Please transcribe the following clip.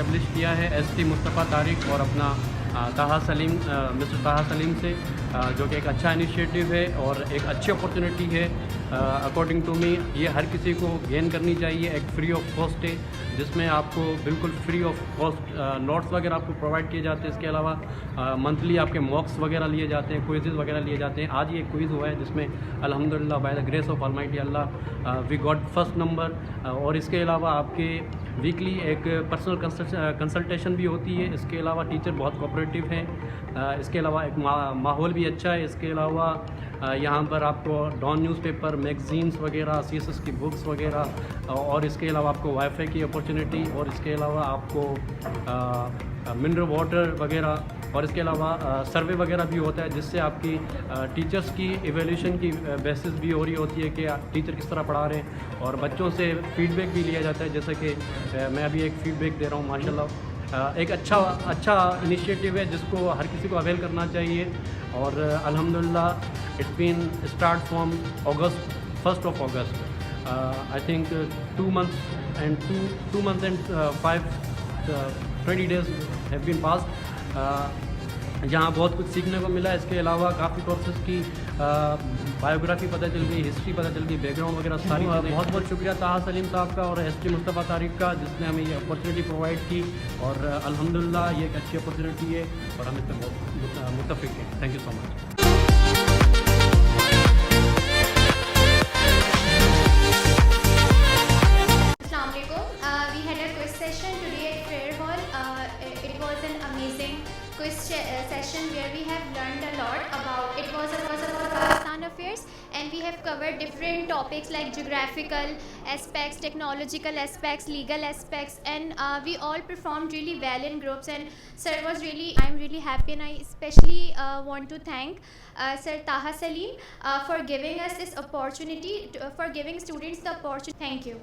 Establish किया है ST Mustafa Tariq और अपना ताहा सलीम, मिस्टर ताहा सलीम से, जो कि एक अच्छा इनिशिएटिव है और एक अच्छी अपॉर्चुनिटी है। अकॉर्डिंग टू मी ये हर किसी को गेन करनी चाहिए। एक फ्री ऑफ कॉस्ट है जिसमें आपको बिल्कुल फ्री ऑफ कॉस्ट नोट्स वगैरह आपको प्रोवाइड किए जाते हैं। इसके अलावा मंथली आपके मॉक्स वगैरह लिए जाते हैं, क्विज़ वगैरह लिए जाते हैं। आज ये क्विज़ हुआ है जिसमें अल्हम्दुलिल्लाह by the grace of almighty Allah we got first number. और इसके अलावा आपके वीकली एक पर्सनल कंसल्टेशन भी होती है। इसके अलावा टीचर बहुत कोऑपरेटिव हैं। इसके अलावा एक माहौल भी अच्छा है। इसके अलावा यहाँ पर आपको डॉन न्यूज़पेपर, मैगज़ीन्स वगैरह, सीएसएस की बुक्स वगैरह, और इसके अलावा आपको वाईफाई की अपॉर्चुनिटी, और इसके अलावा आपको मिनरल वाटर वगैरह, और इसके अलावा सर्वे वगैरह भी होता है जिससे आपकी टीचर्स की एवेल्यूशन की बेसिस भी हो रही होती है कि टीचर किस तरह पढ़ा रहे हैं, और बच्चों से फीडबैक भी लिया जाता है। जैसे कि मैं अभी एक फ़ीडबैक दे रहा हूँ माशाल्लाह। एक अच्छा इनिशिएटिव है जिसको हर किसी को अवेल करना चाहिए। और अल्हम्दुलिल्लाह it's been start from August, 1 August. I think 2 months and 20 days have been passed. यहाँ बहुत कुछ सीखने को मिला। इसके अलावा काफ़ी कोर्सेज़ की बायोग्राफी पता चल गई, हिस्ट्री पता चल गई, बैकग्राउंड वगैरह सारी चीज़ें। बहुत बहुत शुक्रिया ताहा सलीम साहब का और एसटी मुस्तफ़ा तारिक का जिसने हमें ये अपॉर्चुनिटी प्रोवाइड की। और अल्हम्दुलिल्लाह ये एक अच्छी अपॉर्चुनिटी है और हम इस पर बहुत मुत्तफ़िक़ हैं। Thank you so much. We had a quiz session today at Fair Hall. It was an amazing quiz session where we have learned a lot about Pakistan affairs, and we have covered different topics like geographical aspects, technological aspects, legal aspects, and we all performed really well in groups. And sir was I'm really happy, and I especially want to thank Sir Taha Salim for giving us this opportunity, for giving students the opportunity. Thank you.